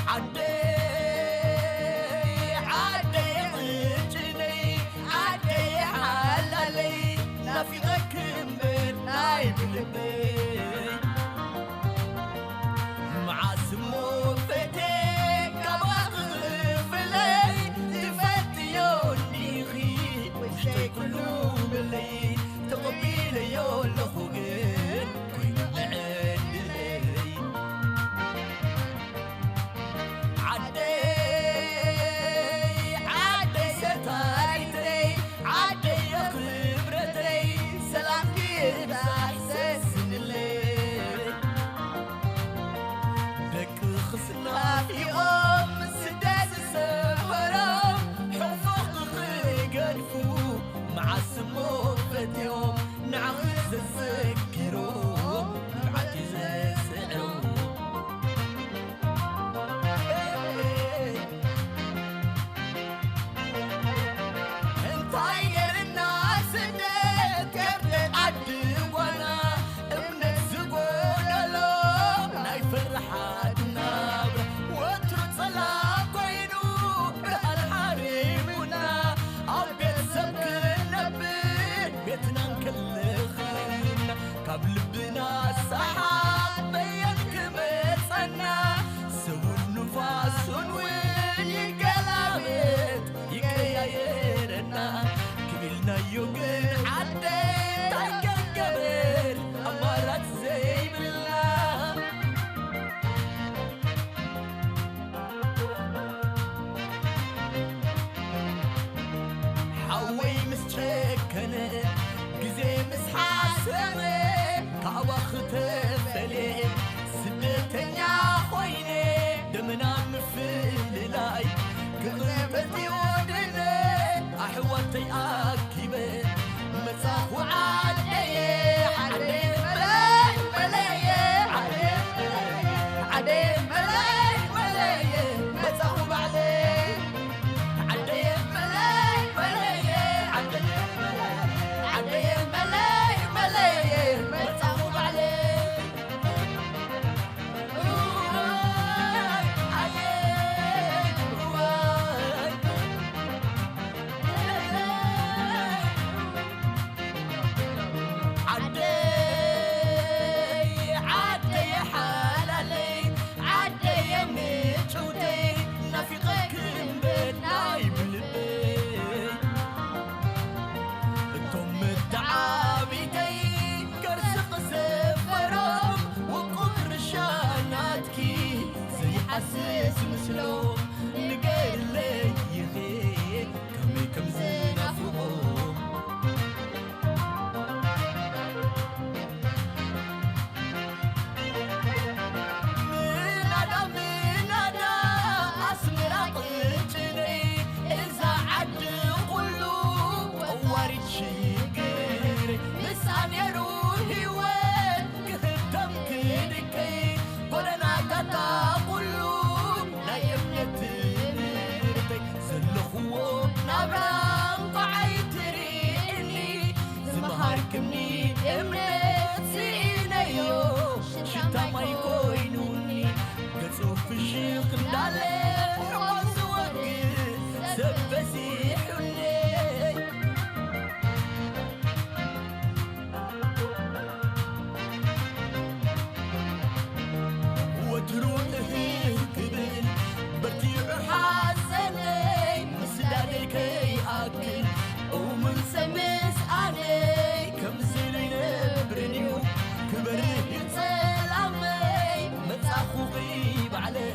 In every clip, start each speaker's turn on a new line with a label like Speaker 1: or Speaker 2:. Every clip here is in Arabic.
Speaker 1: عدي عدي غجني عدي حلالي نافقك من نايب لبي مع سمو فتيك أبغف لي تفتيوني غي وشتي كلو بلي تقبيل يول خوغين كوين بعد لي عدي عدي ستايتري عدي خبرتري سلامتي بأحساسن الليل لك خسنا في يوم سداس السفرة حفظ قرفو مع السمو فتيوم نعغز الذكرو نبعتز السعرو نطير الناس ديت كبد عدي وانا ابن الزقول لو ناي فرحات نابر واترك صلاة كوينو الحريمنا عبيت سبك النبي بيتنا نكلخنا قبل بنا السحاب بينك متصنع سووا النفاس وين يقلبت يكيايرنا كبلنا يوقن عديت عالقن قبل أمارات زي بالله حوي مسجكنت قزي مسحاسمي كعبا ختفلي سدتنيا خويني دمنا مفل لاي قربتي ودني أحواتي أكيبت مساخو عدي عدي ملاي ملاي عدي ملاي ملاي مساخو بعلي عدي ملاي ملاي عدي ملاي ملاي مساخو بعلي عدي حلالي عدي مجودي نافقك بنايب البيت انتم التعابيدي كرسق سفرهم وقبر شاناتكي زي حساس مسلوم نقال لي يخي كم زينا فوقهم منادا أسمر قلتني إذا عد قلوب وارد شقر مسان يروحي وين كهتم كدكي قلنا قطع قلوب لا يمنتني سلخوب نبران قعيتري إني زمهاركمني إمنت سينيو شتا ما يكوينوني قصو في الشيق ندالي حواس وقت سبسي حلي وتروح كبل برتيع حاسني مسدادي كي أكل ومن سمس أني كم زيني نبرنيو كبره يتسلامي متاخو غيب علي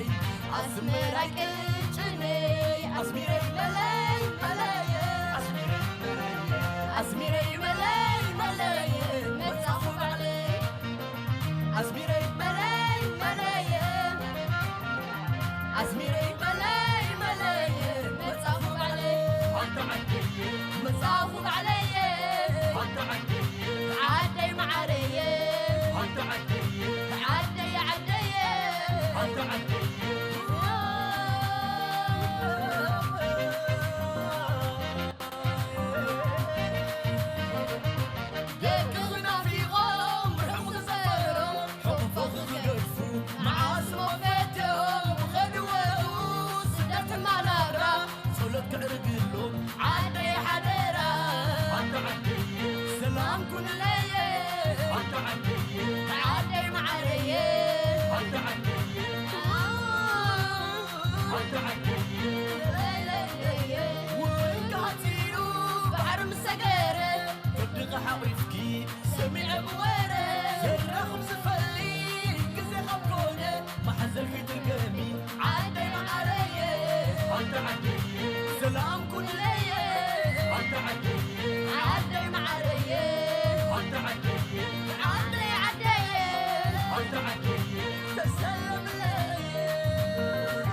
Speaker 1: أسمرك الجني أسمري ملاي ملاي أسمري ملاي ملاي متاخو علي أسمري ملاي ملاي أسمري ملاي ملاي متاخو علي متاخو علي عدي معري عدي عدي مع اسمه فاتهم خدوه عدي معرية وين قاعدينو بحر مسجرة
Speaker 2: تبدغ حويفكي
Speaker 1: سميع بويرة
Speaker 2: زرع خبز فلي كزي خبكونة ما حزل في ترقمي
Speaker 1: عدي معرية
Speaker 2: سلام كل
Speaker 1: ليا عدي معرية عدي تسلم ليا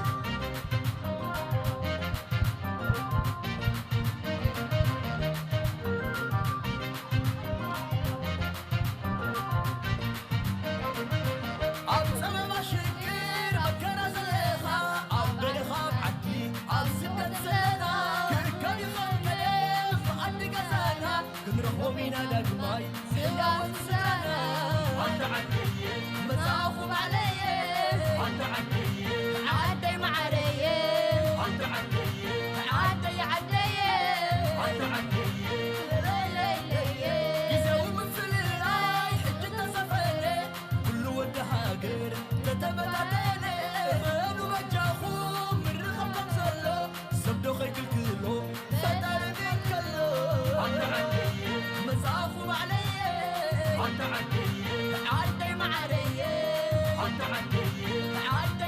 Speaker 2: أبسم بشكر أبكر زليخة أبدل خاب عدي أبسم تنسينا كركبي خمكلي فأدي قزانا كنرهو مينا دقماي
Speaker 1: زيادة سنة مصافوب عليا عدي معرية عدي
Speaker 2: يزاوي مثل الراي حجتنا سفري كل ود هاجر تتبت عديني غانو بجاخو من رخم تمسلو سبدو خيك الكيلو فتر بيك كلو
Speaker 1: مصافوب عليا عدي معرية عدي